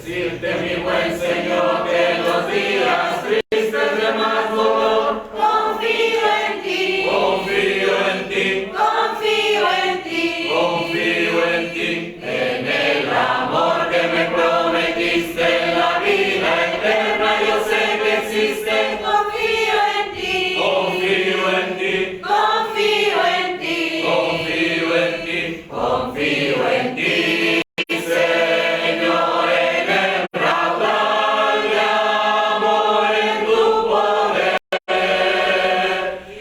decirte, mi buen Señor, que los días tristes de más dolor, confío en ti, confío en ti, confío en ti, confío en ti, en el amor que me prometiste, la vida eterna yo sé que existe. confío en ti, Confío en ti, confío en ti, confío en ti, confío en ti, Señor, en el raudal de amor, en tu poder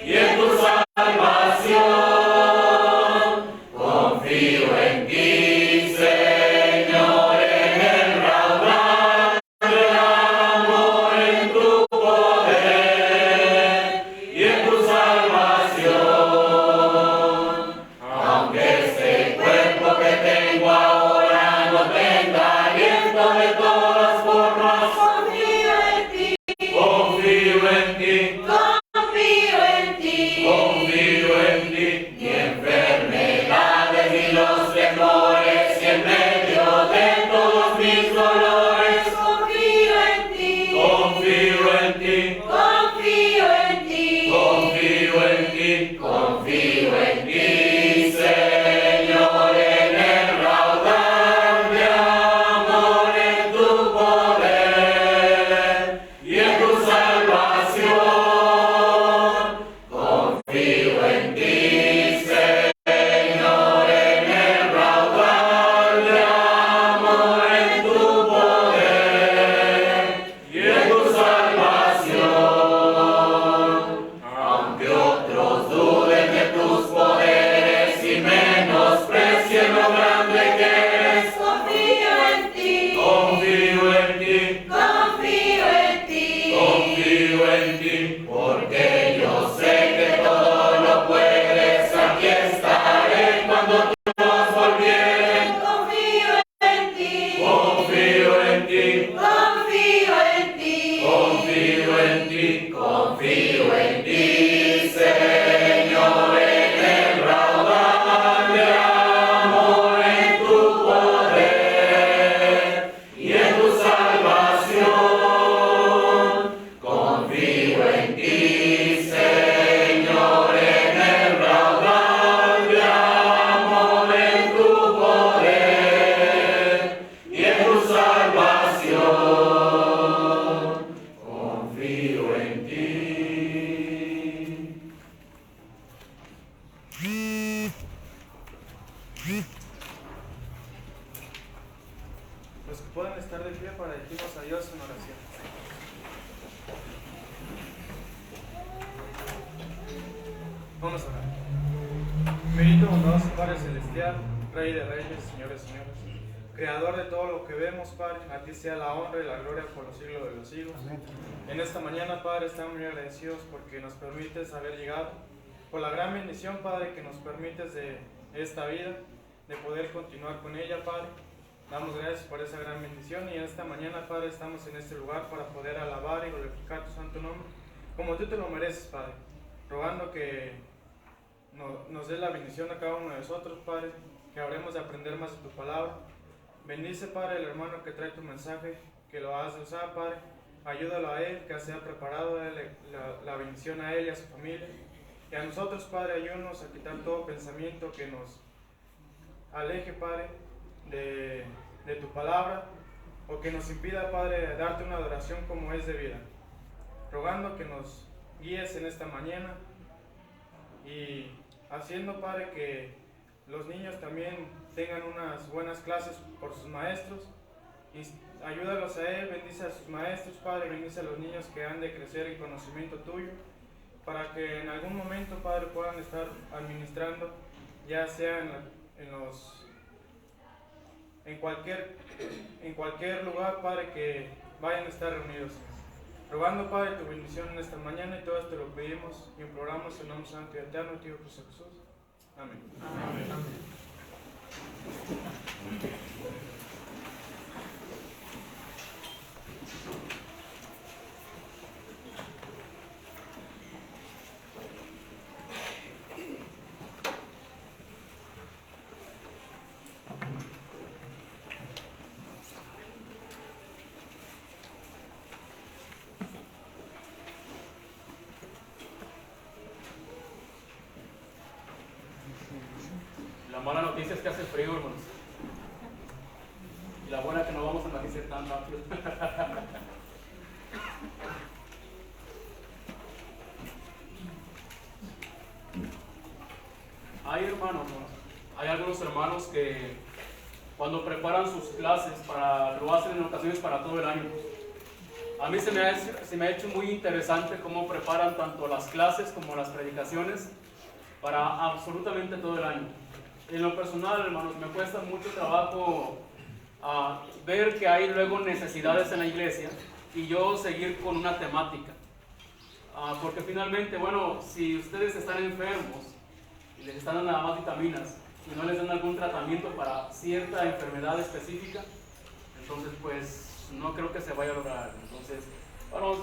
y en tu salvación. Confío en ti, Señor, en el raudal de amor, en tu poder y en tu salvación. Aunque este cuerpo que tengo ahora no tenga aliento de todas formas, confío en ti, confío en ti, confío en ti, confío en ti. Ni enfermedades ni los temores, y en medio de todos mis dolores, confío en ti, confío en ti, confío en ti, confío en ti, confío en ti, Señor, en el raudal de amor, en tu poder y en tu salvación. Confío en ti, Señor, en el raudal de amor, en tu poder y en tu salvación. Aunque otros duden de tus poderes y menosprecien lo grande que eres, confío en ti, confío en ti, confío en ti, confío en ti, porque yo sé que todo lo puedes. Aquí estaré cuando todos volvieren. confío en ti, Confío en ti, confío en ti, confío en ti, confío en ti, Señor, en el raudal de amor, en tu poder y en tu salvación. Confío en ti, Señor, en el raudal de amor, en tu poder y en tu salvación. Confío en ti. Los que puedan estar de pie para dirigirnos a Dios en oración. Vamos a orar. Bendito, bondadoso Padre Celestial, Rey de Reyes, Señores, Señores, Creador de todo lo que vemos, Padre, a ti sea la honra y la gloria por los siglos de los siglos. En esta mañana, Padre, estamos muy agradecidos porque nos permites haber llegado, por la gran bendición, Padre, que nos permites de esta vida, de poder continuar con ella, Padre. Damos gracias por esa gran bendición y en esta mañana, Padre, estamos en este lugar para poder alabar y glorificar tu santo nombre, como tú te lo mereces, Padre, rogando que nos dé la bendición a cada uno de nosotros, Padre, que habremos de aprender más de tu palabra. Bendice, Padre, el hermano que trae tu mensaje, que lo has de usar, Padre. Ayúdalo a él, que sea preparado, la bendición a él y a su familia. Y a nosotros, Padre, ayúdanos a quitar todo pensamiento que nos aleje, Padre, de tu palabra, o que nos impida, Padre, darte una adoración como es debida. Rogando que nos guíes en esta mañana y haciendo, Padre, que los niños también tengan unas buenas clases por sus maestros. Y ayúdalos a él, bendice a sus maestros, Padre, bendice a los niños que han de crecer en conocimiento tuyo, para que en algún momento, Padre, puedan estar administrando, ya sea en cualquier lugar, Padre, que vayan a estar reunidos. Rogando, Padre, tu bendición en esta mañana, y todo esto lo pedimos y imploramos en nombre santo y eterno de Dios Jesús. Amén. amén. mala noticia es que hace frío, hermanos. Y la buena es que no vamos a amanecer tan rápido. Hay hermanos, hay algunos hermanos que cuando preparan sus clases lo hacen en ocasiones para todo el año. A mí se me ha hecho muy interesante cómo preparan tanto las clases como las predicaciones para absolutamente todo el año. En lo personal, hermanos, me cuesta mucho trabajo ver que hay luego necesidades en la iglesia y yo seguir con una temática. Porque finalmente, bueno, si ustedes están enfermos y les están dando nada más vitaminas y no les dan algún tratamiento para cierta enfermedad específica, entonces pues no creo que se vaya a lograr. Entonces, bueno,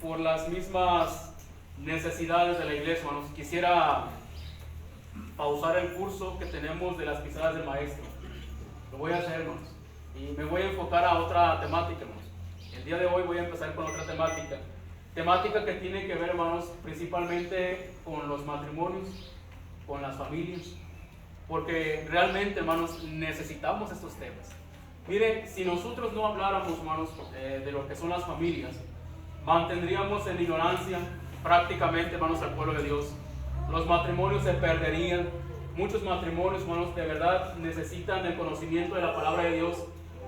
por las mismas necesidades de la iglesia, hermanos, quisiera pausar el curso que tenemos de las pisadas del maestro. Lo voy a hacer, hermanos, y me voy a enfocar a otra temática, hermanos. El día de hoy voy a empezar con otra temática que tiene que ver, hermanos, principalmente con los matrimonios, con las familias, porque realmente, hermanos, necesitamos estos temas. Mire, si nosotros no habláramos, hermanos, de lo que son las familias, mantendríamos en ignorancia prácticamente, hermanos, al pueblo de Dios. Los matrimonios se perderían. Muchos matrimonios, hermanos, de verdad necesitan el conocimiento de la palabra de Dios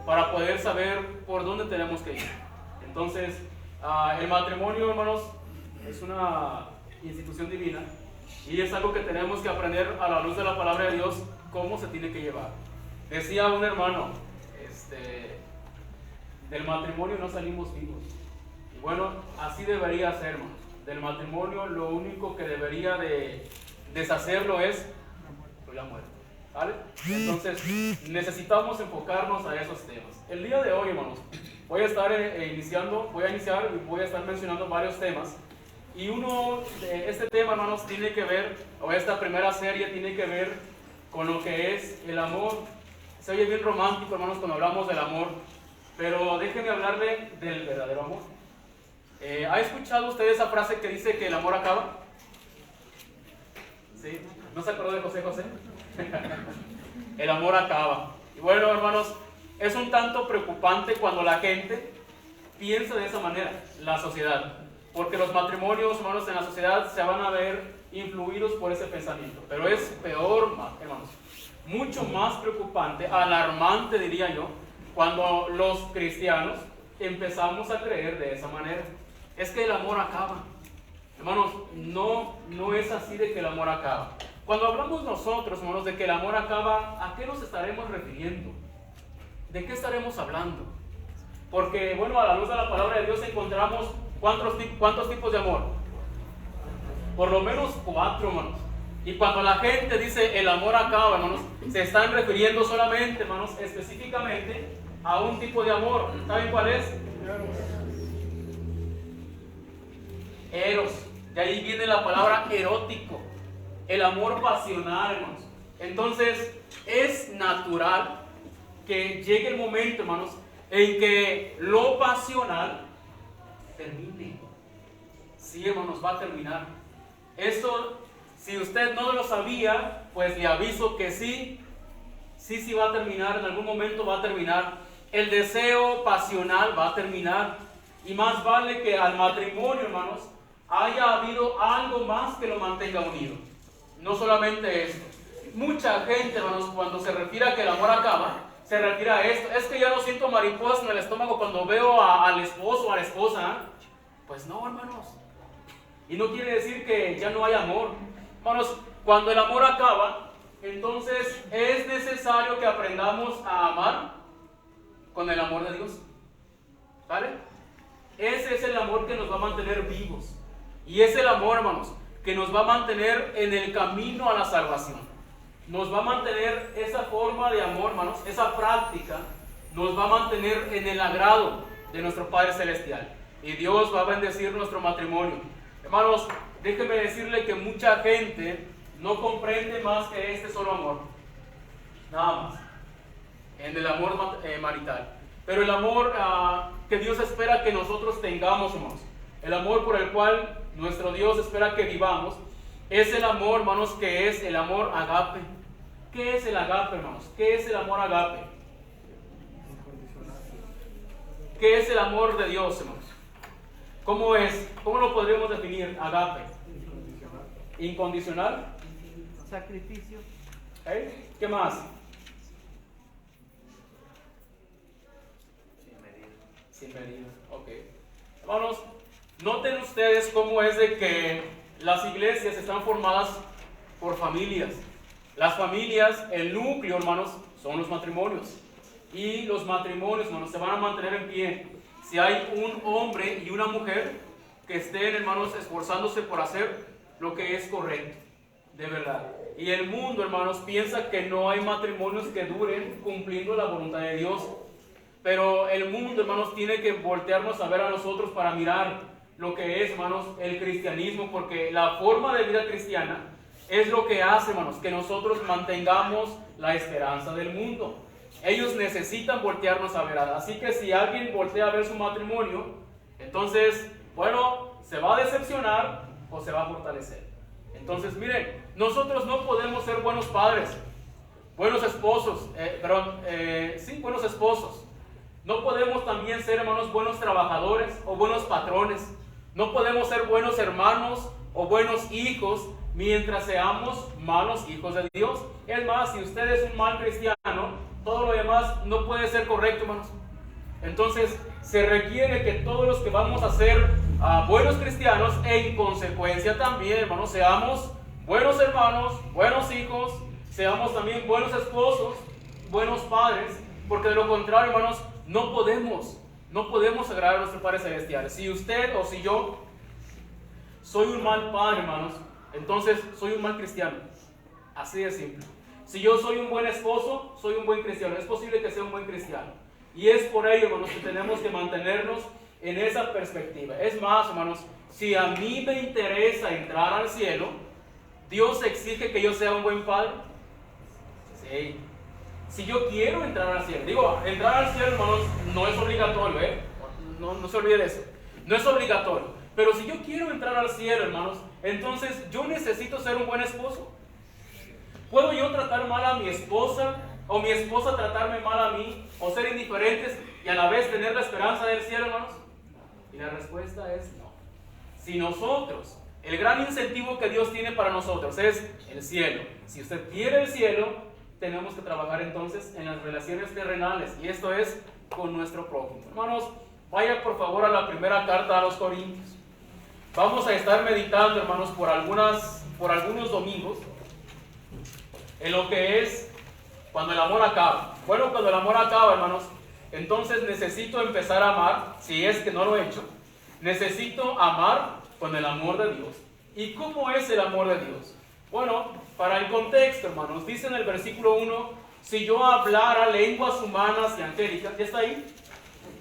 para poder saber por dónde tenemos que ir. Entonces, el matrimonio, hermanos, es una institución divina y es algo que tenemos que aprender a la luz de la palabra de Dios cómo se tiene que llevar. Decía un hermano, del matrimonio no salimos vivos. Y bueno, así debería ser, hermanos. Del matrimonio lo único que debería de deshacerlo es la muerte, ¿vale? Entonces necesitamos enfocarnos a esos temas. El día de hoy, hermanos, voy a iniciar y voy a estar mencionando varios temas. Y uno de este tema, hermanos, tiene que ver, o esta primera serie tiene que ver con lo que es el amor. Se oye bien romántico, hermanos, cuando hablamos del amor, pero déjenme hablarle del verdadero amor. ¿Ha escuchado usted esa frase que dice que el amor acaba? ¿Sí? ¿No se acordó de José José? El amor acaba. Y bueno, hermanos, es un tanto preocupante cuando la gente piensa de esa manera, la sociedad. Porque los matrimonios, hermanos, en la sociedad se van a ver influidos por ese pensamiento. Pero es peor, hermanos, mucho más preocupante, alarmante diría yo, cuando los cristianos empezamos a creer de esa manera. Es que el amor acaba. Hermanos, no es así de que el amor acaba. Cuando hablamos nosotros, hermanos, de que el amor acaba, ¿a qué nos estaremos refiriendo? ¿De qué estaremos hablando? Porque, bueno, a la luz de la palabra de Dios encontramos ¿cuántos tipos de amor? Por lo menos 4, hermanos. Y cuando la gente dice el amor acaba, hermanos, se están refiriendo solamente, hermanos, específicamente a un tipo de amor. ¿Saben cuál es? Eros. De ahí viene la palabra erótico. El amor pasional, hermanos. Entonces, es natural que llegue el momento, hermanos, en que lo pasional termine. Sí, hermanos, va a terminar. Esto, si usted no lo sabía, pues le aviso que sí va a terminar. En algún momento va a terminar. El deseo pasional va a terminar. Y más vale que al matrimonio, hermanos, haya habido algo más que lo mantenga unido. No solamente esto. Mucha gente, hermanos, cuando se refiere a que el amor acaba, se refiere a esto. Es que ya no siento mariposas en el estómago cuando veo al esposo o a la esposa. Pues no, hermanos. Y no quiere decir que ya no hay amor. Hermanos, cuando el amor acaba, entonces es necesario que aprendamos a amar con el amor de Dios. ¿Vale? Ese es el amor que nos va a mantener vivos. Y es el amor, hermanos, que nos va a mantener en el camino a la salvación. Nos va a mantener esa forma de amor, hermanos, esa práctica, nos va a mantener en el agrado de nuestro Padre Celestial. Y Dios va a bendecir nuestro matrimonio. Hermanos, déjenme decirle que mucha gente no comprende más que este solo amor. Nada más. En el amor marital. Pero el amor que Dios espera que nosotros tengamos, hermanos, el amor por el cual nuestro Dios espera que vivamos, es el amor, hermanos, que es el amor agape. ¿Qué es el agape, hermanos? ¿Qué es el amor agape? ¿Qué es el amor de Dios, hermanos? ¿Cómo es? ¿Cómo lo podríamos definir? Agape. Incondicional. Sacrificio. ¿Eh? ¿Qué más? Sin medida. Ok. Hermanos, noten ustedes cómo es de que las iglesias están formadas por familias. Las familias, el núcleo, hermanos, son los matrimonios. Y los matrimonios, hermanos, se van a mantener en pie si hay un hombre y una mujer que estén, hermanos, esforzándose por hacer lo que es correcto, de verdad. Y el mundo, hermanos, piensa que no hay matrimonios que duren cumpliendo la voluntad de Dios. Pero el mundo, hermanos, tiene que voltearnos a ver a nosotros para mirar lo que es, hermanos, el cristianismo, porque la forma de vida cristiana es lo que hace, hermanos, que nosotros mantengamos la esperanza del mundo. Ellos necesitan voltearnos a ver. Así que si alguien voltea a ver su matrimonio, entonces, bueno, se va a decepcionar o se va a fortalecer. Entonces, miren, nosotros no podemos ser buenos padres, buenos esposos, buenos esposos. No podemos también ser, hermanos, buenos trabajadores o buenos patrones. No podemos ser buenos hermanos o buenos hijos mientras seamos malos hijos de Dios. Es más, si usted es un mal cristiano, todo lo demás no puede ser correcto, hermanos. Entonces, se requiere que todos los que vamos a ser buenos cristianos, en consecuencia también, hermanos, seamos buenos hermanos, buenos hijos, seamos también buenos esposos, buenos padres, porque de lo contrario, hermanos, no podemos agradar a nuestro Padre Celestial. Si usted o si yo soy un mal padre, hermanos, entonces soy un mal cristiano. Así de simple. Si yo soy un buen esposo, soy un buen cristiano. Es posible que sea un buen cristiano. Y es por ello, hermanos, que tenemos que mantenernos en esa perspectiva. Es más, hermanos, si a mí me interesa entrar al cielo, ¿Dios exige que yo sea un buen padre? Sí. Si yo quiero entrar al cielo, digo, entrar al cielo, hermanos, no es obligatorio, no se olvide de eso. No es obligatorio. Pero si yo quiero entrar al cielo, hermanos, entonces yo necesito ser un buen esposo. ¿Puedo yo tratar mal a mi esposa o mi esposa tratarme mal a mí o ser indiferentes y a la vez tener la esperanza del cielo, hermanos? Y la respuesta es no. Si nosotros, el gran incentivo que Dios tiene para nosotros es el cielo. Si usted quiere el cielo, tenemos que trabajar entonces en las relaciones terrenales, y esto es con nuestro prójimo. Hermanos, vaya por favor a la primera carta a los Corintios. Vamos a estar meditando, hermanos, por algunos domingos en lo que es cuando el amor acaba. Bueno, cuando el amor acaba, hermanos, entonces necesito empezar a amar, si es que no lo he hecho. Necesito amar con el amor de Dios. ¿Y cómo es el amor de Dios? Bueno, para el contexto, hermanos, dice en el versículo 1, si yo hablara lenguas humanas y angélicas, ¿ya está ahí?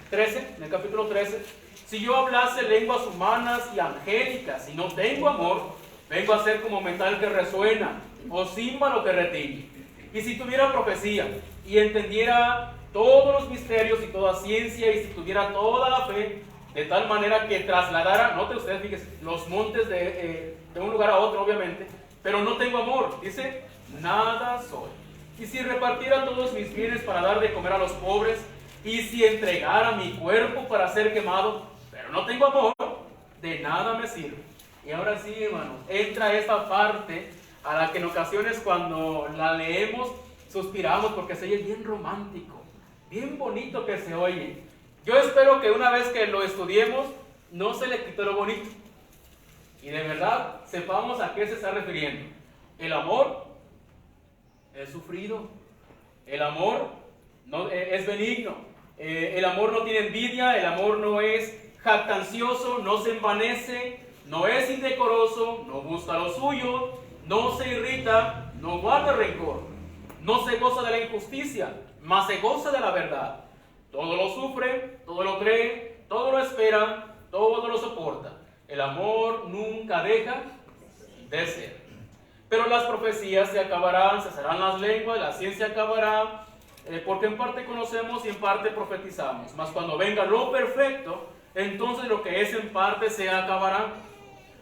13, en el capítulo 13, si yo hablase lenguas humanas y angélicas y no tengo amor, vengo a ser como metal que resuena o címbalo que retiñe. Y si tuviera profecía y entendiera todos los misterios y toda ciencia, y si tuviera toda la fe, de tal manera que trasladara, note ustedes, fíjense, los montes de un lugar a otro, obviamente, pero no tengo amor, dice, nada soy. Y si repartiera todos mis bienes para dar de comer a los pobres, y si entregara mi cuerpo para ser quemado, pero no tengo amor, de nada me sirve. Y ahora sí, hermanos, entra esta parte a la que en ocasiones cuando la leemos suspiramos porque se oye bien romántico, bien bonito que se oye. Yo espero que una vez que lo estudiemos no se le quite lo bonito y de verdad sepamos a qué se está refiriendo. El amor es sufrido, el amor no, es benigno, el amor no tiene envidia, el amor no es jactancioso, no se envanece, no es indecoroso, no busca lo suyo, no se irrita, no guarda rencor, no se goza de la injusticia, mas se goza de la verdad. Todo lo sufre, todo lo cree, todo lo espera, todo lo soporta. El amor nunca deja de ser. Pero las profecías se acabarán, cesarán las lenguas, la ciencia acabará, porque en parte conocemos y en parte profetizamos. Mas cuando venga lo perfecto, entonces lo que es en parte se acabará.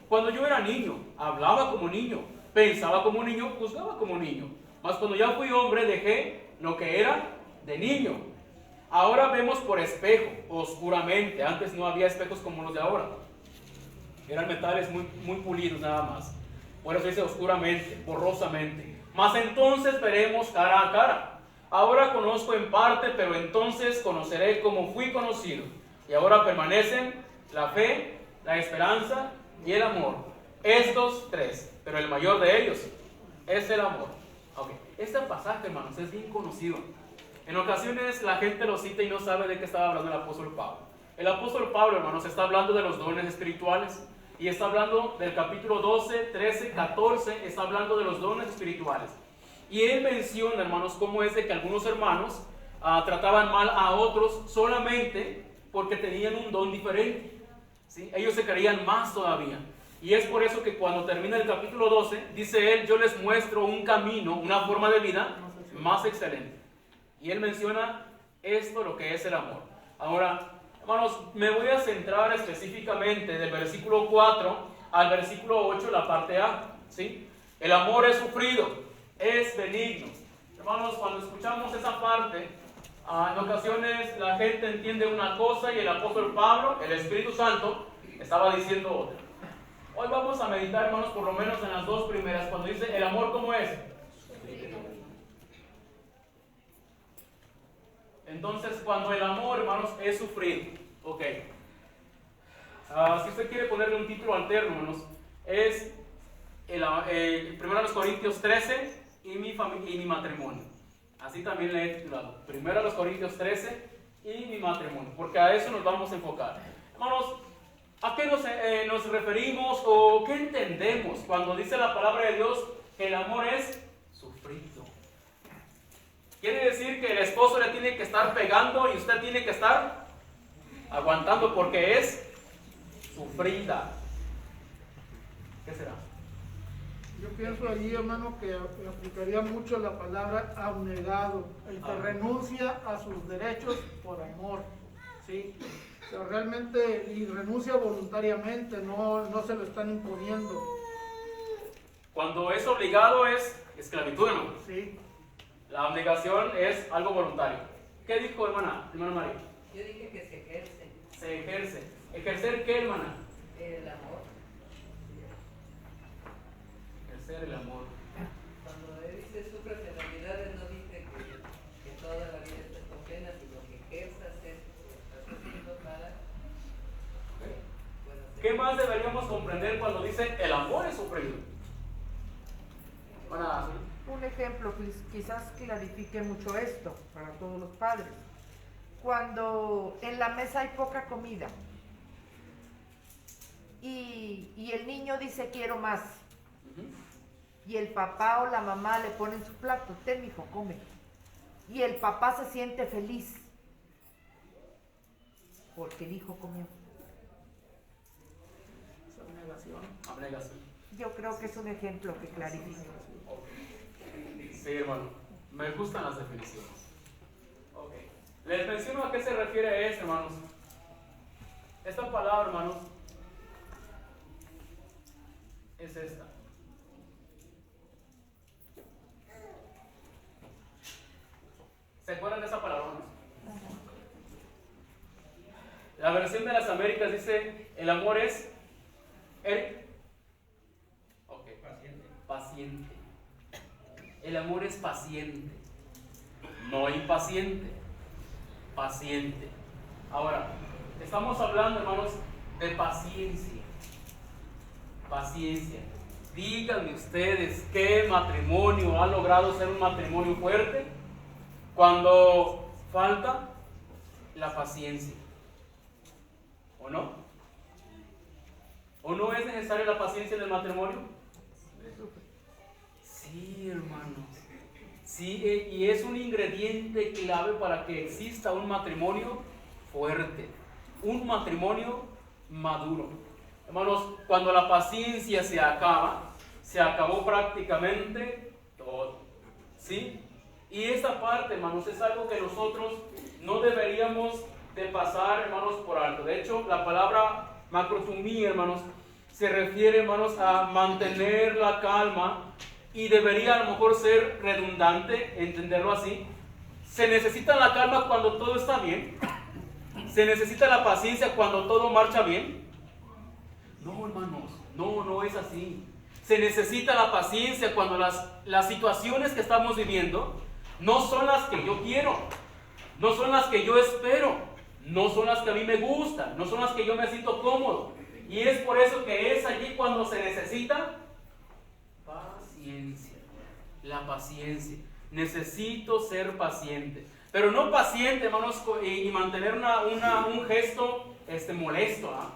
Cuando yo era niño, hablaba como niño, pensaba como niño, juzgaba como niño. Mas cuando ya fui hombre, dejé lo que era de niño. Ahora vemos por espejo, oscuramente. Antes no había espejos como los de ahora. Eran metales muy pulidos nada más. Por eso dice oscuramente, borrosamente. Mas entonces veremos cara a cara. Ahora conozco en parte, pero entonces conoceré como fui conocido. Y ahora permanecen la fe, la esperanza y el amor. Estos tres, pero el mayor de ellos es el amor. Okay. Este pasaje, hermanos, es bien conocido. En ocasiones la gente lo cita y no sabe de qué estaba hablando el apóstol Pablo. El apóstol Pablo, hermanos, está hablando de los dones espirituales. Y está hablando del capítulo 12, 13, 14, está hablando de los dones espirituales. Y él menciona, hermanos, cómo es de que algunos hermanos trataban mal a otros solamente porque tenían un don diferente. ¿Sí? Ellos se creían más todavía. Y es por eso que cuando termina el capítulo 12, dice él, yo les muestro un camino, una forma de vida más excelente. Y él menciona esto, lo que es el amor. Ahora, hermanos, me voy a centrar específicamente del versículo 4 al versículo 8, la parte A. ¿Sí? El amor es sufrido, es benigno. Hermanos, cuando escuchamos esa parte, en ocasiones la gente entiende una cosa y el apóstol Pablo, el Espíritu Santo, estaba diciendo otra. Hoy vamos a meditar, hermanos, por lo menos en las dos primeras, cuando dice el amor, ¿cómo es? Entonces, cuando el amor, hermanos, es sufrido. Ok. Si usted quiere ponerle un título alterno, hermanos, es Primero los Corintios 13 y mi matrimonio. Así también le he titulado. Primero los Corintios 13 y mi matrimonio. Porque a eso nos vamos a enfocar. Hermanos, ¿a qué nos referimos o qué entendemos cuando dice la palabra de Dios que el amor es sufrido? Quiere decir que el esposo le tiene que estar pegando y usted tiene que estar aguantando porque es sufrida. ¿Qué será? Yo pienso allí, hermano, que aplicaría mucho la palabra abnegado, el que renuncia a sus derechos por amor, ¿sí? O sea, realmente, y renuncia voluntariamente, no se lo están imponiendo. Cuando es obligado es esclavitud, ¿no? Sí. La abnegación es algo voluntario. ¿Qué dijo, hermana María? Yo dije que se ejerce Se ejerce. ¿Ejercer qué, hermana? el amor. Ejercer el amor. Cuando él dice sufres en realidad, él no dice que toda la vida estés con pena, sino que ejerzas esto que estás haciendo para puedas hacer. ¿Qué más deberíamos comprender cuando dice el amor es sufrido? Hermana, Un ejemplo quizás clarifique mucho esto para todos los padres. Cuando en la mesa hay poca comida y el niño dice quiero más, y el papá o la mamá le ponen su plato, ten hijo, come, y el papá se siente feliz porque el hijo comió. abnegación. Yo creo que es un ejemplo que clarifica. Sí, hermano. Me gustan las definiciones. Ok. Les menciono a qué se refiere esto, hermanos. Esta palabra, hermanos, es esta. ¿Se acuerdan de esa palabra, hermanos? La versión de las Américas dice, el amor es paciente. El amor es paciente, no impaciente, paciente. Ahora, estamos hablando, hermanos, de paciencia. Paciencia. Díganme ustedes, ¿qué matrimonio ha logrado ser un matrimonio fuerte? Cuando falta la paciencia. ¿O no? ¿O no es necesaria la paciencia en el matrimonio? Sí, hermanos. Sí, y es un ingrediente clave para que exista un matrimonio fuerte, un matrimonio maduro. Hermanos, cuando la paciencia se acaba, se acabó prácticamente todo. ¿Sí? Y esta parte, hermanos, es algo que nosotros no deberíamos de pasar, hermanos, por alto. De hecho, la palabra macrotumía, hermanos, se refiere, hermanos, a mantener la calma y debería a lo mejor ser redundante entenderlo así. Se necesita la calma cuando todo está bien. Se necesita la paciencia cuando todo marcha bien. No, hermanos, no es así. Se necesita la paciencia cuando las situaciones que estamos viviendo no son las que yo quiero, no son las que yo espero, no son las que a mí me gustan, no son las que yo me siento cómodo. Y es por eso que es allí cuando se necesita paciencia. La paciencia. Necesito ser paciente. Pero no paciente, hermanos, y mantener un gesto molesto. ¿Ah?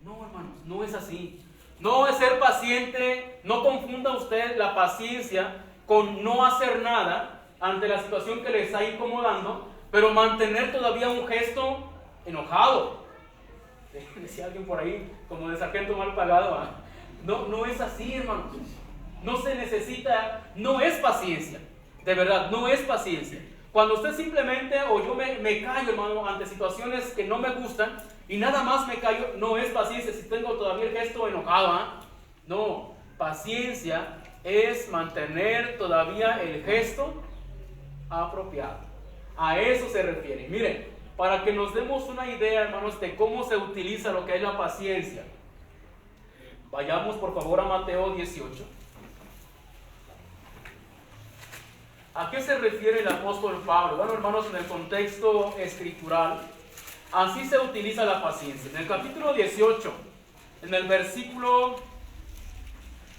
No, hermanos, no es así. No es ser paciente. No confunda usted la paciencia con no hacer nada ante la situación que le está incomodando, pero mantener todavía un gesto enojado. Decía alguien por ahí, como de sargento mal pagado. ¿Ah? No es así, hermanos. No se necesita, no es paciencia. De verdad, no es paciencia. Cuando usted simplemente, o yo me callo, hermano, ante situaciones que no me gustan, y nada más me callo, no es paciencia si tengo todavía el gesto enojado. ¿Ah? No, paciencia es mantener todavía el gesto apropiado. A eso se refiere. Miren, para que nos demos una idea, hermanos, de cómo se utiliza lo que es la paciencia, vayamos por favor a Mateo 18. ¿A qué se refiere el apóstol Pablo? Bueno, hermanos, en el contexto escritural, así se utiliza la paciencia. En el capítulo 18, en el versículo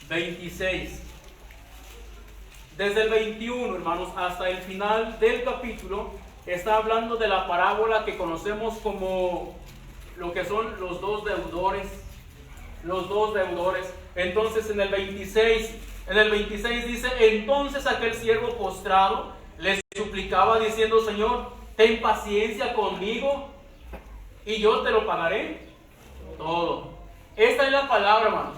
26, desde el 21, hermanos, hasta el final del capítulo, está hablando de la parábola que conocemos como lo que son los dos deudores. Los dos deudores. Entonces, en el 26 dice: entonces aquel siervo postrado le suplicaba diciendo: Señor, ten paciencia conmigo y yo te lo pagaré todo. Esta es la palabra, hermanos.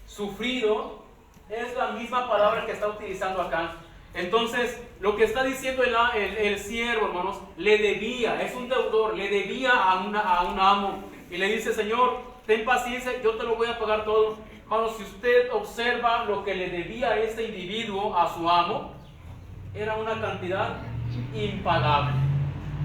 Sufrido es la misma palabra que está utilizando acá. Entonces, lo que está diciendo el siervo, hermanos, le debía, es un deudor, le debía a un amo. Y le dice: Señor, ten paciencia, yo te lo voy a pagar todo. Hermanos, si usted observa lo que le debía este individuo a su amo, era una cantidad impagable.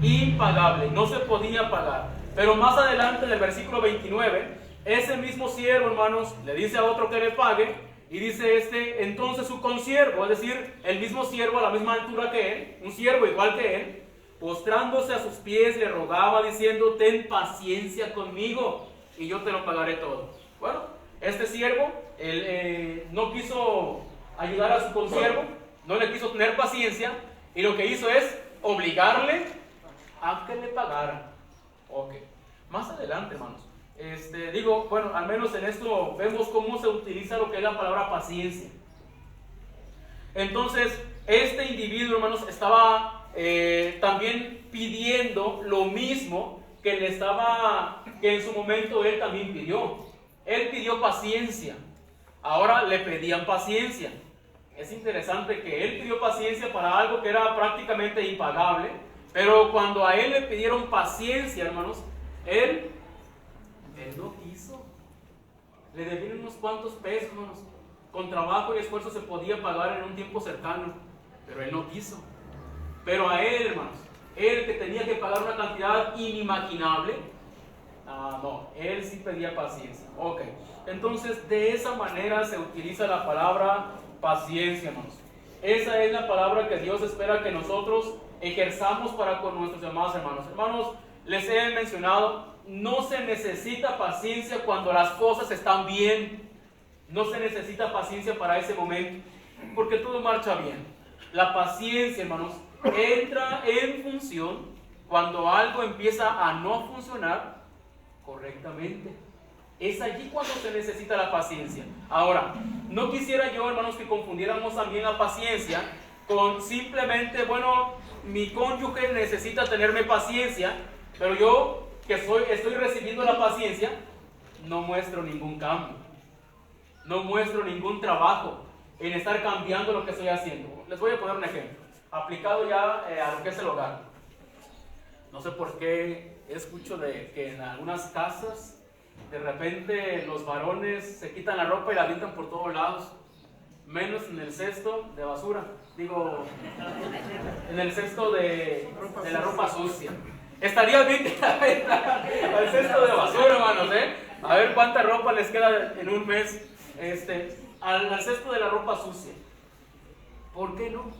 Impagable, no se podía pagar. Pero más adelante, en el versículo 29, ese mismo siervo, hermanos, le dice a otro que le pague, y dice entonces su consiervo, es decir, el mismo siervo a la misma altura que él, un siervo igual que él, postrándose a sus pies, le rogaba diciendo: ten paciencia conmigo y yo te lo pagaré todo. Bueno, este siervo, él no quiso ayudar a su consiervo, no le quiso tener paciencia, y lo que hizo es obligarle a que le pagara. Ok, más adelante, hermanos, bueno, al menos en esto vemos cómo se utiliza lo que es la palabra paciencia. Entonces, este individuo, hermanos, estaba también pidiendo lo mismo que en su momento él también pidió. Él pidió paciencia, ahora le pedían paciencia. Es interesante que él pidió paciencia para algo que era prácticamente impagable, pero cuando a él le pidieron paciencia, hermanos, él no quiso. Le debían unos cuantos pesos, hermanos. Con trabajo y esfuerzo se podía pagar en un tiempo cercano, pero él no quiso. Pero a él, hermanos, él que tenía que pagar una cantidad inimaginable, no, él sí pedía paciencia. Ok, entonces de esa manera se utiliza la palabra paciencia, hermanos. Esa es la palabra que Dios espera que nosotros ejerzamos para con nuestros demás hermanos. Hermanos, les he mencionado, no se necesita paciencia cuando las cosas están bien. No se necesita paciencia para ese momento, porque todo marcha bien. La paciencia, hermanos, entra en función cuando algo empieza a no funcionar correctamente. Es allí cuando se necesita la paciencia. Ahora, no quisiera yo, hermanos, que confundiéramos también la paciencia con simplemente, bueno, mi cónyuge necesita tenerme paciencia, pero yo que estoy recibiendo la paciencia, no muestro ningún cambio, no muestro ningún trabajo en estar cambiando lo que estoy haciendo. Les voy a poner un ejemplo, aplicado ya a lo que es el hogar. No sé por qué escucho de que en algunas casas de repente los varones se quitan la ropa y la avientan por todos lados. menos en el cesto de basura. Digo, en el cesto de la ropa sucia. Estaría bien que la metan al cesto de basura, hermanos, A ver cuánta ropa les queda en un mes, al cesto de la ropa sucia. ¿Por qué no?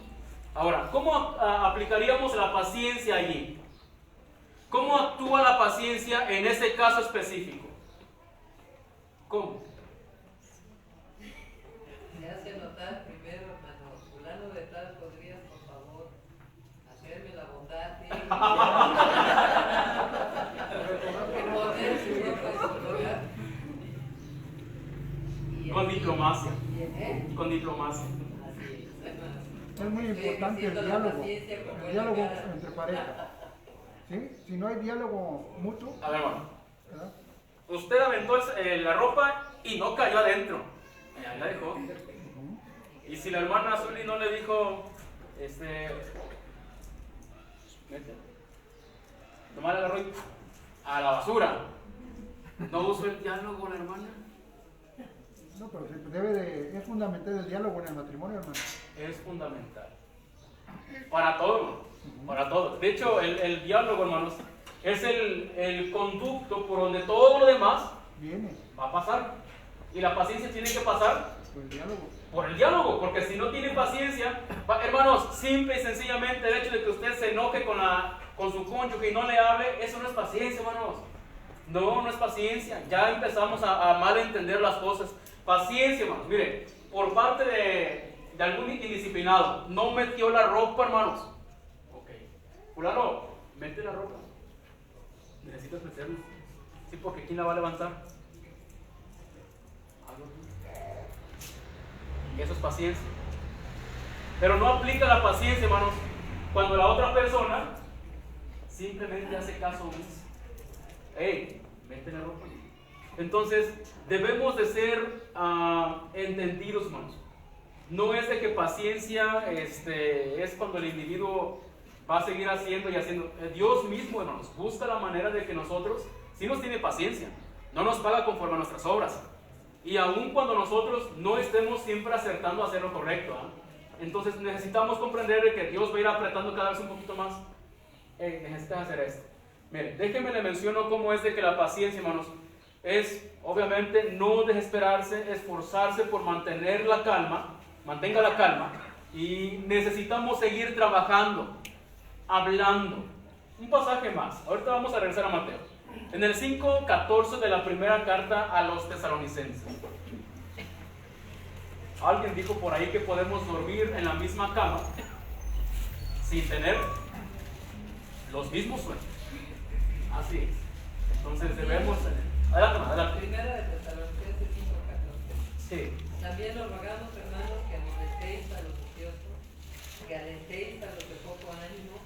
Ahora, ¿cómo aplicaríamos la paciencia allí? ¿Cómo actúa la paciencia en ese caso específico? ¿Cómo? Se hace notar primero, hermano, fulano de tal, ¿podrías, por favor, hacerme la bondad? Poner su ropa en su lugar. Con diplomacia. ¿Eh? Con diplomacia. Así es, hermano. Es muy importante el diálogo entre parejas. ¿Sí? Si no hay diálogo mutuo, A ver, hermano. ¿verdad? Usted aventó la ropa y no cayó adentro. Ahí la dejó. Y si la hermana Zuli no le dijo, vete, nomás la agarró y a la basura. ¿No usó el diálogo la hermana? No, pero es fundamental el diálogo en el matrimonio, hermano. Es fundamental. Para todo, hermano. Para todo. De hecho, el diálogo, hermanos, es el conducto por donde todo lo demás Viene va a pasar. Y la paciencia tiene que pasar por el diálogo. por el diálogo, porque si no tiene paciencia, hermanos, simple y sencillamente el hecho de que usted se enoje con su cónyuge y no le hable, eso no es paciencia, hermanos. No es paciencia. Ya empezamos a mal entender las cosas. Paciencia, hermanos. Mire, por parte de algún indisciplinado, no metió la ropa, hermanos. Ok. Fulano, mete la ropa. Necesitas meterla. Sí, porque ¿quién la va a levantar? Hazlo tú. Eso es paciencia. Pero no aplica la paciencia, hermanos, cuando la otra persona simplemente hace caso omiso. Hey, mete la ropa. Entonces, debemos de ser entendidos, hermanos. No es de que paciencia es cuando el individuo va a seguir haciendo y haciendo. Dios mismo, hermanos, busca la manera de que nosotros, sí nos tiene paciencia, no nos paga conforme a nuestras obras. Y aun cuando nosotros no estemos siempre acertando a hacer lo correcto, entonces necesitamos comprender de que Dios va a ir apretando cada vez un poquito más. Necesitas hacer esto. Miren, déjenme le menciono cómo es de que la paciencia, hermanos, es obviamente no desesperarse, esforzarse por mantener la calma, mantenga la calma, y necesitamos seguir trabajando, hablando. Un pasaje más, ahorita vamos a regresar a Mateo, en el 5:14 de la primera carta a los tesalonicenses. Alguien dijo por ahí que podemos dormir en la misma cama sin tener los mismos sueños. Así es. Entonces debemos... Adelante. Primera de Tesalonicenses 5:14. Sí. También os rogamos, hermanos, que amonestéis a los ociosos, que alentéis a los de poco ánimo,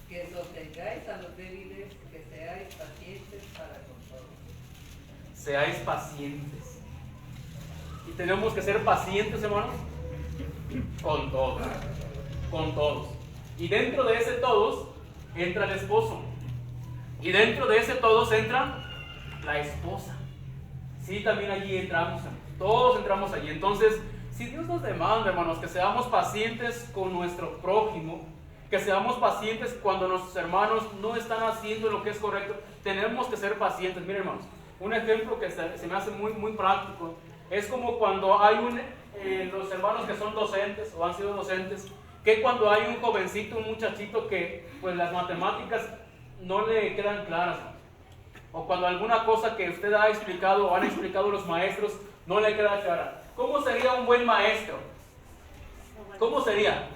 que sostengáis a los débiles, que seáis pacientes para con todos. Seáis pacientes. Y tenemos que ser pacientes, hermanos, con todos. Con todos. Y dentro de ese todos entra el esposo. Y dentro de ese todos entra la esposa. Sí, también allí entramos. Todos entramos allí. Entonces, si Dios nos demanda, hermanos, que seamos pacientes con nuestro prójimo, que seamos pacientes cuando nuestros hermanos no están haciendo lo que es correcto, tenemos que ser pacientes. Miren, hermanos, un ejemplo que se me hace muy, muy práctico es como cuando hay los hermanos que son docentes o han sido docentes, que cuando hay un jovencito, un muchachito que pues las matemáticas no le quedan claras, o cuando alguna cosa que usted ha explicado o han explicado los maestros no le queda clara. ¿Cómo sería un buen maestro? ¿Cómo sería?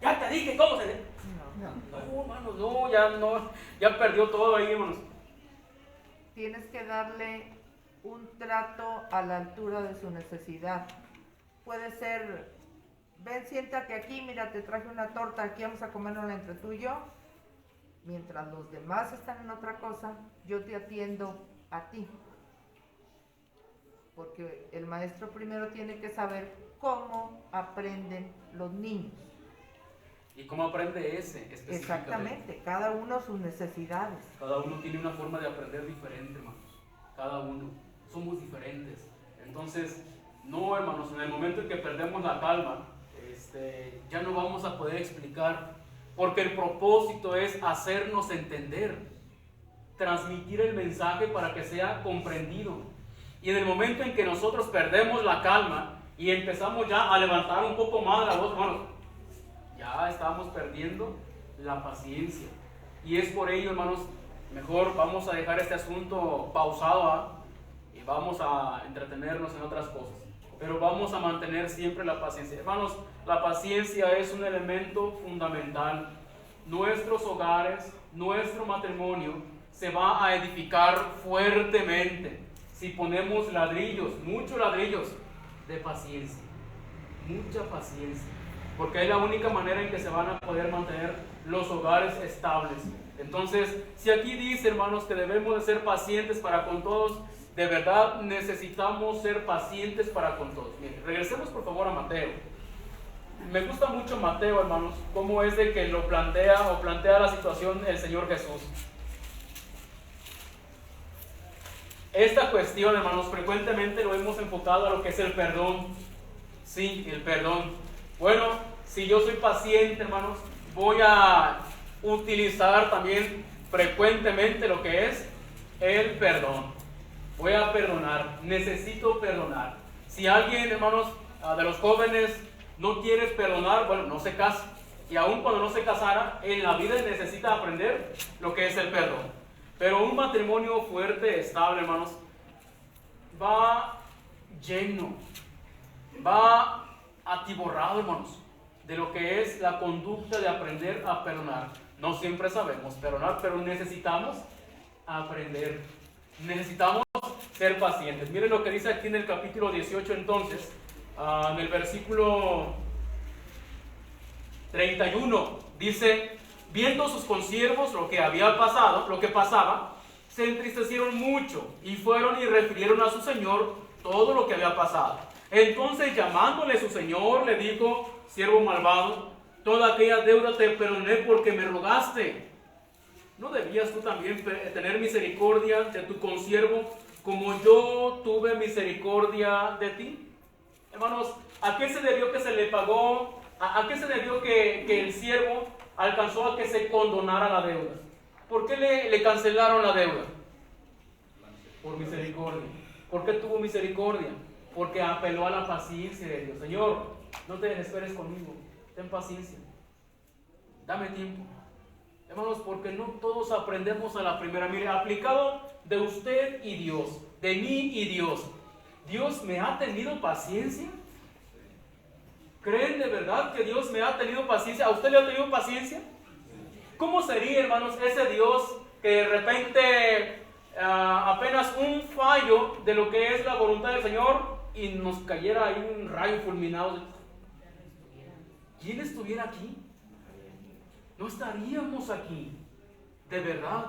Ya te dije, ¿cómo sería? No, hermanos, ya perdió todo ahí, hermanos. Tienes que darle un trato a la altura de su necesidad. Puede ser, ven, siéntate aquí, mira, te traje una torta, aquí vamos a comerla entre tú y yo. Mientras los demás están en otra cosa, yo te atiendo a ti. Porque el maestro primero tiene que saber cómo aprenden los niños. ¿Y cómo aprende ese específicamente? Exactamente, cada uno sus necesidades. Cada uno tiene una forma de aprender diferente, hermanos. Cada uno. Somos diferentes. Entonces, No, hermanos, en el momento en que perdemos la calma, ya no vamos a poder explicar, porque el propósito es hacernos entender, transmitir el mensaje para que sea comprendido. Y en el momento en que nosotros perdemos la calma y empezamos ya a levantar un poco más la voz, hermanos, ya estamos perdiendo la paciencia. Y es por ello, hermanos, mejor vamos a dejar este asunto pausado, y vamos a entretenernos en otras cosas. Pero vamos a mantener siempre la paciencia. Hermanos, la paciencia es un elemento fundamental. Nuestros hogares, nuestro matrimonio se va a edificar fuertemente si ponemos ladrillos, muchos ladrillos de paciencia, mucha paciencia, porque es la única manera en que se van a poder mantener los hogares estables. Entonces, si aquí dice, hermanos, que debemos de ser pacientes para con todos, de verdad necesitamos ser pacientes para con todos. Miren, regresemos por favor a Mateo. Me gusta mucho Mateo, hermanos, cómo es de que lo plantea la situación el Señor Jesús. Esta cuestión, hermanos, frecuentemente lo hemos enfocado a lo que es el perdón. Sí, el perdón. Bueno, si yo soy paciente, hermanos, voy a utilizar también frecuentemente lo que es el perdón. Voy a perdonar, necesito perdonar. Si alguien, hermanos, de los jóvenes no quiere perdonar, bueno, no se casa. Y aun cuando no se casara, en la vida necesita aprender lo que es el perdón. Pero un matrimonio fuerte, estable, hermanos, va lleno, va atiborrado, hermanos, de lo que es la conducta de aprender a perdonar. No siempre sabemos perdonar, pero necesitamos aprender. Necesitamos ser pacientes. Miren lo que dice aquí en el capítulo 18 entonces, en el versículo 31, dice: viendo sus consiervos lo que había pasado, lo que pasaba, se entristecieron mucho y fueron y refirieron a su señor todo lo que había pasado. Entonces, llamándole su señor, le dijo: siervo malvado, toda aquella deuda te perdoné porque me rogaste. ¿No debías tú también tener misericordia de tu consiervo como yo tuve misericordia de ti? Hermanos, ¿a qué se debió que se le pagó? ¿A qué se debió que el siervo alcanzó a que se condonara la deuda? ¿Por qué le cancelaron la deuda? Por misericordia. ¿Por qué tuvo misericordia? Porque apeló a la paciencia de Dios. Señor, no te desesperes conmigo, ten paciencia, dame tiempo. Hermanos, porque no todos aprendemos a la primera. Mire, aplicado de usted y Dios, de mí y Dios. ¿Dios me ha tenido paciencia? ¿Creen de verdad que Dios me ha tenido paciencia? ¿A usted le ha tenido paciencia? ¿Cómo sería, hermanos, ese Dios que de repente apenas un fallo de lo que es la voluntad del Señor y nos cayera ahí un rayo fulminado? ¿Quién estuviera aquí? No estaríamos aquí, de verdad.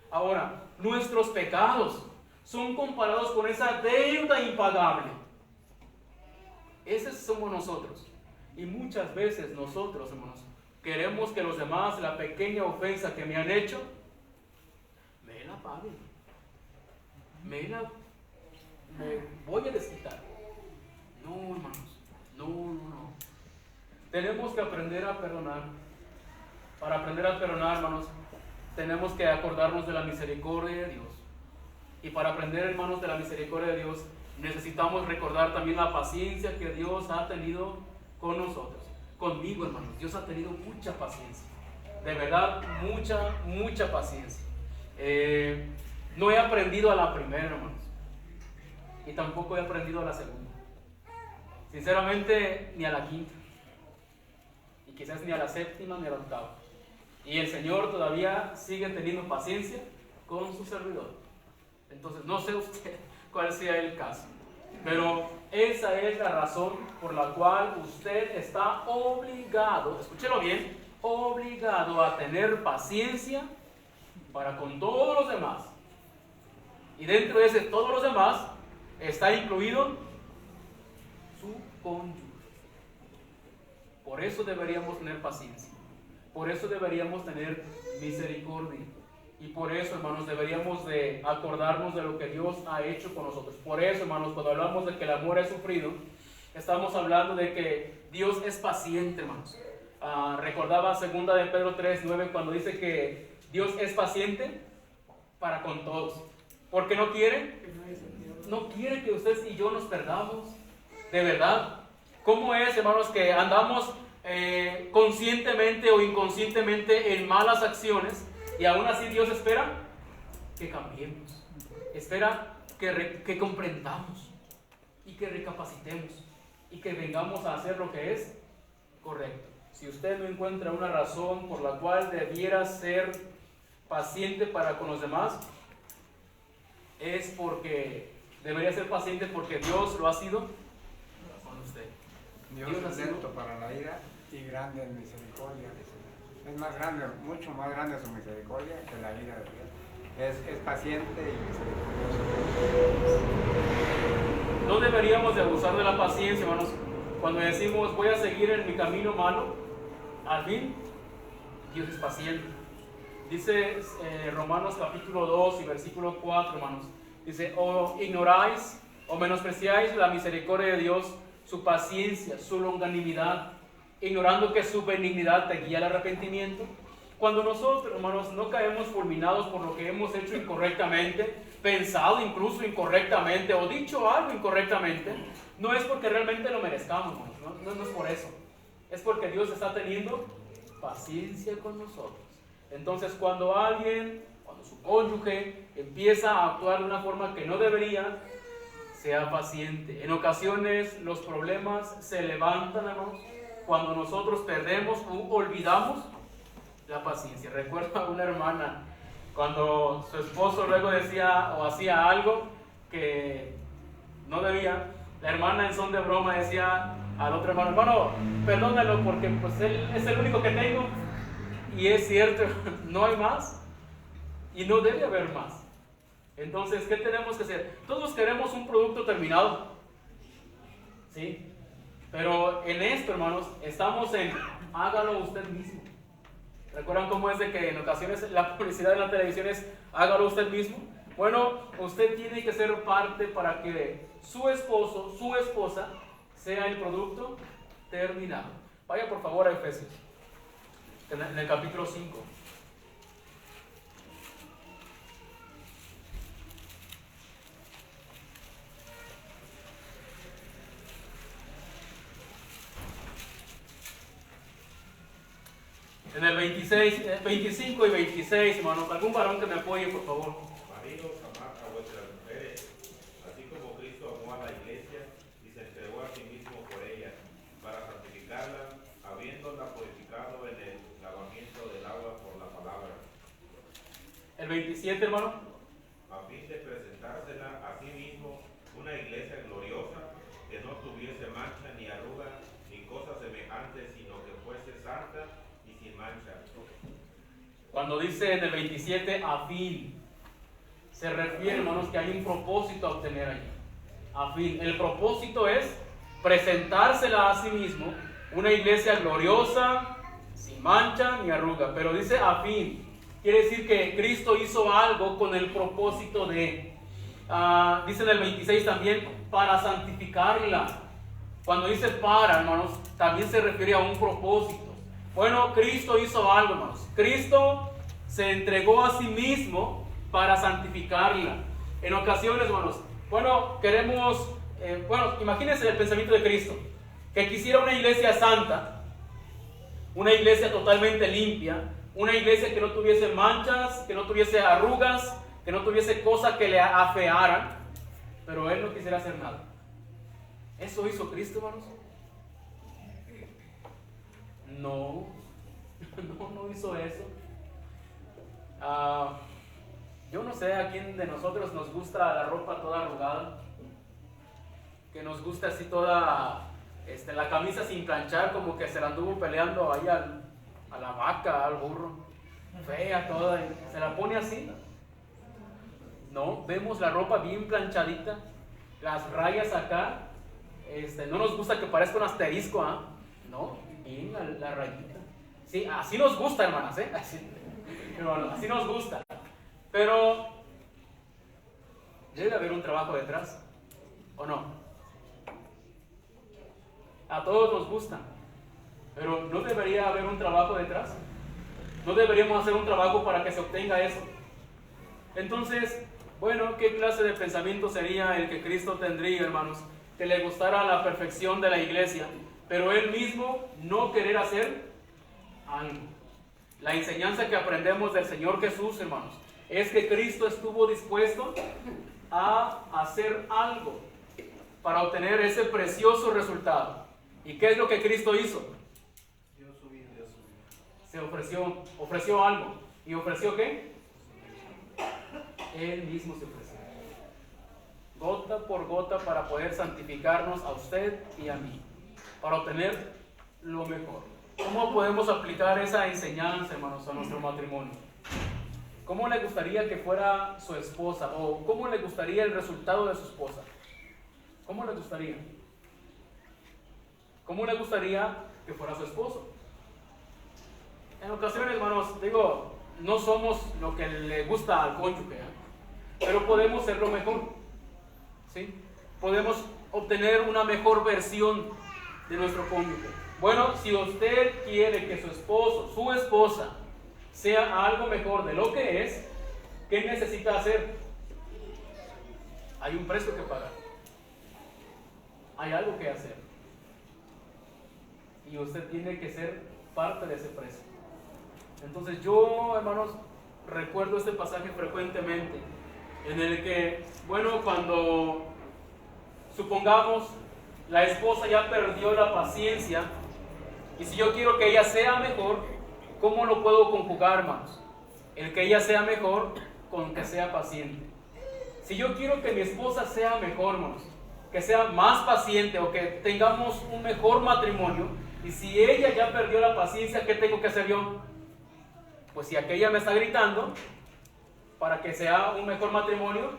Ahora, nuestros pecados son comparados con esa deuda impagable. Esos somos nosotros. Y muchas veces nosotros, hermanos, queremos que los demás, la pequeña ofensa que me han hecho, me la paguen. Me voy a desquitar. No, hermanos, no. Tenemos que aprender a perdonar. Para aprender a perdonar, hermanos, tenemos que acordarnos de la misericordia de Dios. Y para aprender, hermanos, de la misericordia de Dios, necesitamos recordar también la paciencia que Dios ha tenido con nosotros. Conmigo, hermanos, Dios ha tenido mucha paciencia. De verdad, mucha paciencia. No he aprendido a la primera, hermanos. Y tampoco he aprendido a la segunda. Sinceramente, ni a la quinta. Y quizás ni a la séptima ni a la octava. Y el Señor todavía sigue teniendo paciencia con su servidor. Entonces, no sé usted cuál sea el caso, pero esa es la razón por la cual usted está obligado, escúchelo bien, obligado a tener paciencia para con todos los demás. Y dentro de ese todos los demás está incluido su cónyuge. Por eso deberíamos tener paciencia. Por eso deberíamos tener misericordia. Y por eso, hermanos, deberíamos de acordarnos de lo que Dios ha hecho con nosotros. Por eso, hermanos, cuando hablamos de que el amor es sufrido, estamos hablando de que Dios es paciente, hermanos. Recordaba 2 de Pedro 3:9 cuando dice que Dios es paciente para con todos. Porque no quiere que ustedes y yo nos perdamos. De verdad. ¿Cómo es, hermanos, que andamos conscientemente o inconscientemente en malas acciones y aún así Dios espera que cambiemos? Espera que comprendamos y que recapacitemos y que vengamos a hacer lo que es correcto. Si usted no encuentra una razón por la cual debiera ser paciente para con los demás, es porque debería ser paciente porque Dios lo ha sido con usted. Dios es lento para la ira y grande en misericordia. Es más grande, mucho más grande su misericordia que la ira de Dios. Es paciente y misericordioso. No deberíamos de abusar de la paciencia, hermanos. Cuando decimos voy a seguir en mi camino malo, al fin, Dios es paciente. Dice Romanos capítulo 2 y versículo 4, hermanos. Dice, o ignoráis o menospreciáis la misericordia de Dios, su paciencia, su longanimidad, ignorando que su benignidad te guía al arrepentimiento. Cuando nosotros, hermanos, no caemos fulminados por lo que hemos hecho incorrectamente, pensado incluso incorrectamente o dicho algo incorrectamente, no es porque realmente lo merezcamos, hermanos, no es por eso. Es porque Dios está teniendo paciencia con nosotros. Entonces, cuando su cónyuge empieza a actuar de una forma que no debería, sea paciente. En ocasiones los problemas se levantan, hermanos, cuando nosotros perdemos o olvidamos la paciencia. Recuerdo a una hermana cuando su esposo luego decía o hacía algo que no debía. La hermana en son de broma decía al otro hermano, hermano, perdónalo porque pues él es el único que tengo. Y es cierto, no hay más y no debe haber más. Entonces, ¿qué tenemos que hacer? Todos queremos un producto terminado, ¿sí? Pero en esto, hermanos, estamos en hágalo usted mismo. ¿Recuerdan cómo es de que en ocasiones la publicidad en la televisión es hágalo usted mismo? Bueno, usted tiene que ser parte para que su esposo, su esposa, sea el producto terminado. Vaya por favor a Efesios, en el capítulo 5. En el 25 y 26, hermanos, algún varón que me apoye, por favor. Maridos, amad a vuestras mujeres, así como Cristo amó a la iglesia y se entregó a sí mismo por ella, para santificarla, habiéndola purificado en el lavamiento del agua por la palabra. El 27, hermano. A fin de presentársela a sí mismo una iglesia gloriosa, que no tuviese mancha ni arruga ni cosa semejante, sino que fuese santa y sin mancha. Cuando dice en el 27, a fin, se refiere, hermanos, que hay un propósito a obtener allí. A fin, el propósito es presentársela a sí mismo, una iglesia gloriosa, sin mancha ni arruga. Pero dice a fin, quiere decir que Cristo hizo algo con el propósito de, dice en el 26 también, para santificarla. Cuando dice para, hermanos, también se refiere a un propósito. Bueno, Cristo hizo algo, hermanos. Cristo se entregó a sí mismo para santificarla. En ocasiones, hermanos, queremos, imagínense el pensamiento de Cristo, que quisiera una iglesia santa, una iglesia totalmente limpia, una iglesia que no tuviese manchas, que no tuviese arrugas, que no tuviese cosas que le afearan, pero Él no quisiera hacer nada. ¿Eso hizo Cristo, hermanos? No hizo eso. Yo no sé a quién de nosotros nos gusta la ropa toda arrugada, que nos gusta así toda, la camisa sin planchar, como que se la anduvo peleando ahí a la vaca, al burro, fea toda, y se la pone así. No, vemos la ropa bien planchadita, las rayas acá, no nos gusta que parezca un asterisco, no, bien la rayita. Sí, así nos gusta, hermanas, así nos gusta. Pero debe haber un trabajo detrás, ¿o no? A todos nos gusta, pero ¿no debería haber un trabajo detrás? ¿No deberíamos hacer un trabajo para que se obtenga eso? Entonces, bueno, ¿qué clase de pensamiento sería el que Cristo tendría, hermanos? Que le gustara la perfección de la iglesia, pero Él mismo no querer hacer algo. La enseñanza que aprendemos del Señor Jesús, hermanos, es que Cristo estuvo dispuesto a hacer algo para obtener ese precioso resultado. ¿Y qué es lo que Cristo hizo? Se ofreció algo. ¿Y ofreció qué? Él mismo se ofreció. Gota por gota para poder santificarnos a usted y a mí. Para obtener lo mejor. ¿Cómo podemos aplicar esa enseñanza, hermanos, a nuestro matrimonio? ¿Cómo le gustaría que fuera su esposa? ¿O cómo le gustaría el resultado de su esposa? ¿Cómo le gustaría? ¿Cómo le gustaría que fuera su esposo? En ocasiones, hermanos, digo, no somos lo que le gusta al cónyuge, pero podemos ser lo mejor, ¿sí? Podemos obtener una mejor versión de nuestro cónyuge. Bueno, si usted quiere que su esposo, su esposa, sea algo mejor de lo que es, ¿qué necesita hacer? Hay un precio que pagar. Hay algo que hacer. Y usted tiene que ser parte de ese precio. Entonces yo, hermanos, recuerdo este pasaje frecuentemente, en el que, bueno, cuando supongamos la esposa ya perdió la paciencia, y si yo quiero que ella sea mejor, ¿cómo lo puedo conjugar, hermanos? El que ella sea mejor con que sea paciente. Si yo quiero que mi esposa sea mejor, hermanos, que sea más paciente o que tengamos un mejor matrimonio, y si ella ya perdió la paciencia, ¿qué tengo que hacer yo? Pues si aquella me está gritando para que sea un mejor matrimonio,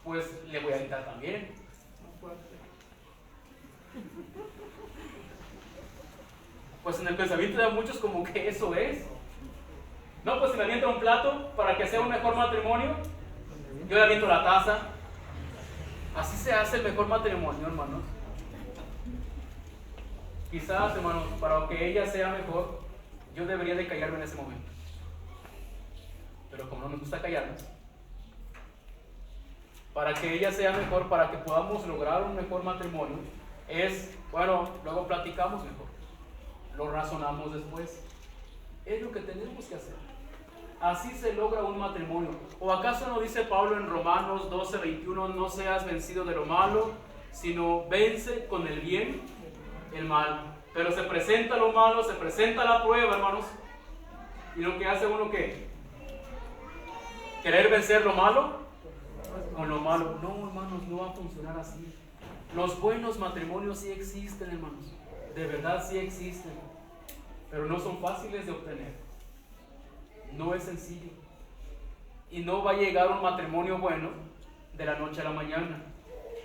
pues le voy a gritar también. Pues en el pensamiento de muchos como que eso es. No, pues si me aviento un plato para que sea un mejor matrimonio, yo le aviento la taza. Así se hace el mejor matrimonio, hermanos. Quizás, hermanos, para que ella sea mejor, yo debería de callarme en ese momento. Pero como no me gusta callarnos, para que ella sea mejor, para que podamos lograr un mejor matrimonio, es, bueno, luego platicamos mejor, lo razonamos después. Es lo que tenemos que hacer. Así se logra un matrimonio. ¿O acaso no dice Pablo en Romanos 12:21, no seas vencido de lo malo, sino vence con el bien el mal? Pero se presenta lo malo, se presenta la prueba, hermanos, y lo que hace uno, ¿qué? ¿Querer vencer lo malo con lo malo? No, hermanos, no va a funcionar así. Los buenos matrimonios sí existen, hermanos. De verdad sí existen. Pero no son fáciles de obtener. No es sencillo. Y no va a llegar un matrimonio bueno de la noche a la mañana.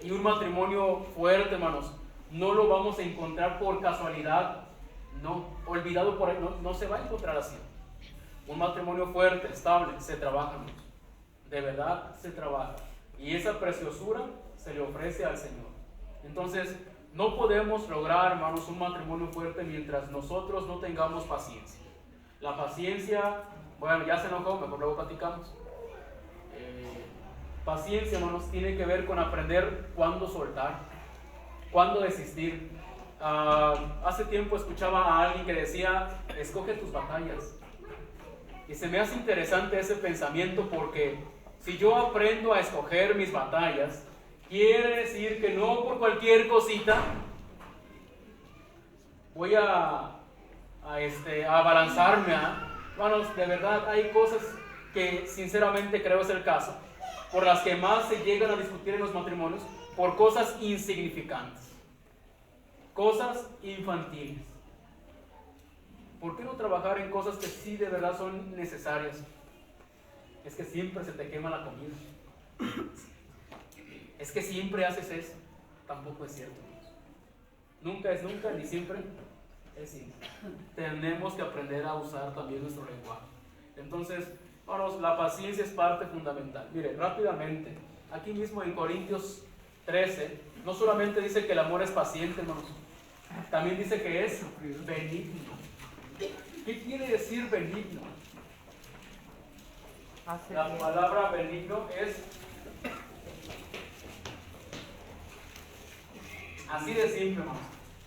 Y un matrimonio fuerte, hermanos, no lo vamos a encontrar por casualidad. No, olvidado por ahí, no se va a encontrar así. Un matrimonio fuerte, estable, se trabaja, hermanos. De verdad se trabaja. Y esa preciosura se le ofrece al Señor. Entonces, no podemos lograr, hermanos, un matrimonio fuerte mientras nosotros no tengamos paciencia. La paciencia, bueno, ya se enojó, mejor luego platicamos. Paciencia, hermanos, tiene que ver con aprender cuándo soltar, cuándo desistir. Hace tiempo escuchaba a alguien que decía, escoge tus batallas. Y se me hace interesante ese pensamiento porque si yo aprendo a escoger mis batallas, quiere decir que no por cualquier cosita voy a abalanzarme. Hermanos, de verdad hay cosas que sinceramente creo es el caso, por las que más se llegan a discutir en los matrimonios, por cosas insignificantes, cosas infantiles. ¿Por qué no trabajar en cosas que sí de verdad son necesarias? Es que siempre se te quema la comida. Es que siempre haces eso. Tampoco es cierto. Nunca es nunca, ni siempre es siempre. Tenemos que aprender a usar también nuestro lenguaje. Entonces, Hermanos, la paciencia es parte fundamental. Mire, rápidamente, aquí mismo en Corintios 13, no solamente dice que el amor es paciente, hermanos, también dice que es benigno. ¿Qué quiere decir benigno? La palabra benigno es así de simple, hermanos.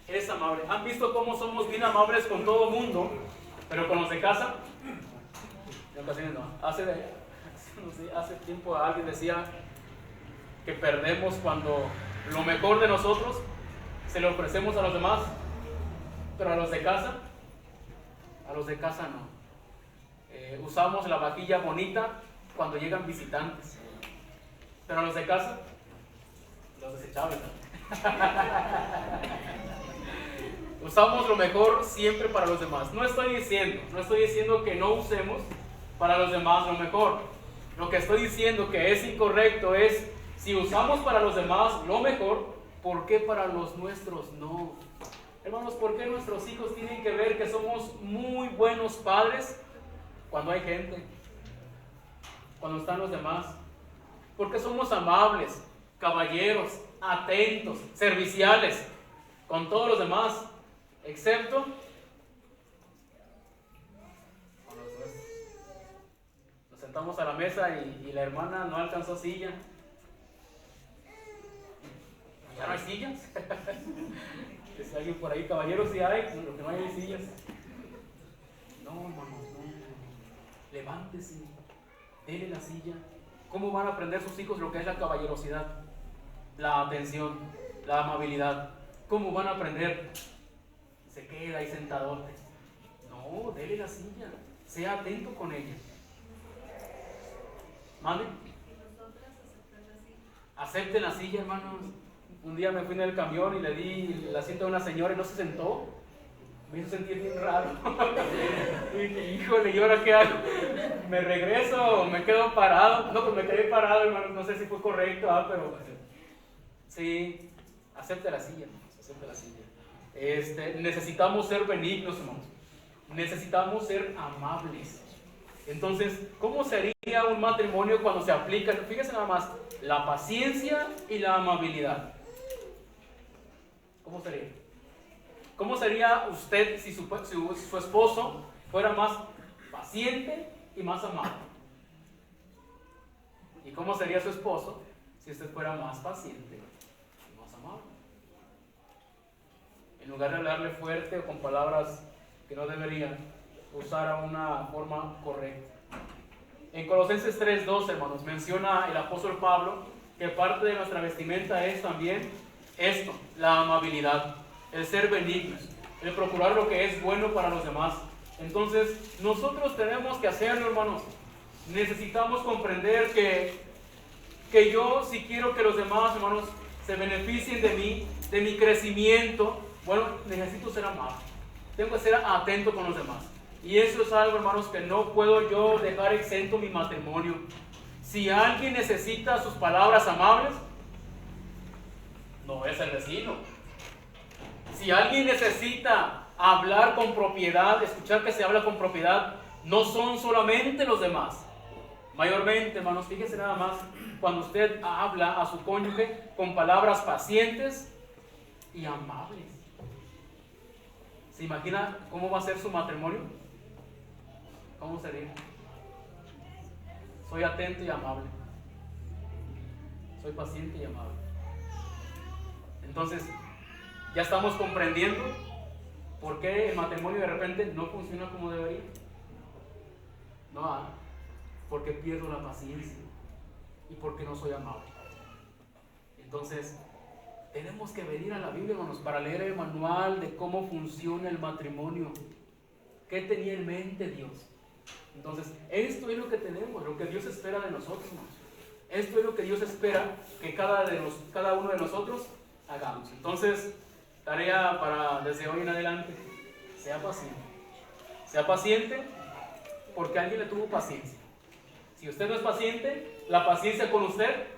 Es amable. ¿Han visto cómo somos bien amables con todo el mundo, pero con los de casa? En ocasiones no. Hace tiempo alguien decía que perdemos cuando lo mejor de nosotros se lo ofrecemos a los demás, pero a los de casa no. Usamos la vajilla bonita cuando llegan visitantes, pero a los de casa, los desechables, ¿no? Usamos lo mejor siempre para los demás. No estoy diciendo que no usemos para los demás lo mejor. Lo que estoy diciendo que es incorrecto es, si usamos para los demás lo mejor, ¿por qué para los nuestros no? Hermanos, ¿por qué nuestros hijos tienen que ver que somos muy buenos padres cuando hay gente? Cuando están los demás. ¿Por qué somos amables, caballeros, atentos, serviciales con todos los demás, excepto con los nuestros? Nos sentamos a la mesa y la hermana no alcanzó silla. ¿Ya no hay sillas? Si alguien por ahí, caballeros, sí hay, lo que no hay sillas. No, hermanos, no. Levántese, denle la silla. ¿Cómo van a aprender sus hijos lo que es la caballerosidad, la atención, la amabilidad? ¿Cómo van a aprender? Se queda ahí sentadote. No, denle la silla, sea atento con ella. ¿Mande? Acepten la silla, hermanos. Un día me fui en el camión y le di el asiento a una señora y no se sentó. Me hizo sentir bien raro. Y dije, híjole, ¿y ahora qué hago? ¿Me regreso o me quedo parado? No, pues me quedé parado, hermano. No sé si fue correcto, pero sí, acepte la silla, hermanos, acepte la silla. Necesitamos ser benignos, hermanos. Necesitamos ser amables. Entonces, ¿cómo sería un matrimonio cuando se aplican? Fíjense nada más, la paciencia y la amabilidad. ¿Cómo sería? ¿Cómo sería usted si su esposo fuera más paciente y más amable? ¿Y cómo sería su esposo si usted fuera más paciente y más amable? En lugar de hablarle fuerte o con palabras que no deberían, usar una forma correcta. En Colosenses 3:12, hermanos, menciona el apóstol Pablo que parte de nuestra vestimenta es también esto, la amabilidad, el ser benignos, el procurar lo que es bueno para los demás. Entonces, nosotros tenemos que hacerlo, hermanos. Necesitamos comprender que yo, si quiero que los demás, hermanos, se beneficien de mí, de mi crecimiento, bueno, necesito ser amable. Tengo que ser atento con los demás. Y eso es algo, hermanos, que no puedo yo dejar exento mi matrimonio. Si alguien necesita sus palabras amables, no es el vecino. Si alguien necesita hablar con propiedad, escuchar que se habla con propiedad, no son solamente los demás. Mayormente, hermanos, fíjese nada más, cuando usted habla a su cónyuge con palabras pacientes y amables. ¿Se imagina cómo va a ser su matrimonio? ¿Cómo sería? Soy atento y amable. Soy paciente y amable. Entonces, ya estamos comprendiendo por qué el matrimonio de repente no funciona como debería. No, porque pierdo la paciencia y porque no soy amable. Entonces, tenemos que venir a la Biblia, hermanos, para leer el manual de cómo funciona el matrimonio. ¿Qué tenía en mente Dios? Entonces, esto es lo que tenemos, lo que Dios espera de nosotros, hermanos. Esto es lo que Dios espera que cada uno de nosotros hagamos. Entonces, tarea para desde hoy en adelante, sea paciente. Sea paciente porque alguien le tuvo paciencia. Si usted no es paciente, la paciencia con usted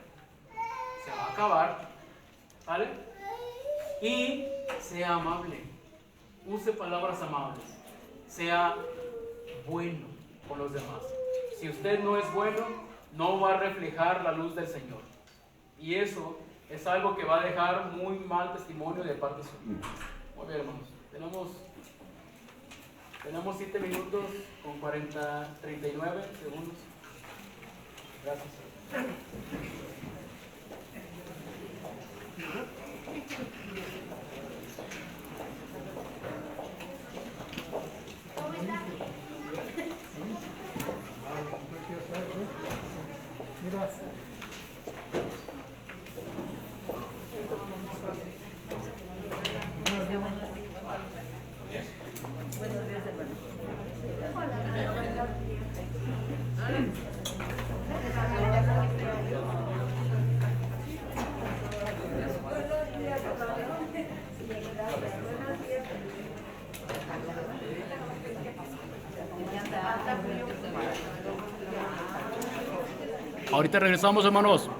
se va a acabar. ¿Vale? Y sea amable. Use palabras amables. Sea bueno con los demás. Si usted no es bueno, no va a reflejar la luz del Señor. Y eso es algo que va a dejar muy mal testimonio de parte suya. Muy bien, hermanos. Tenemos 7 minutos con 39 segundos. Gracias. Mira. Ahorita regresamos, hermanos.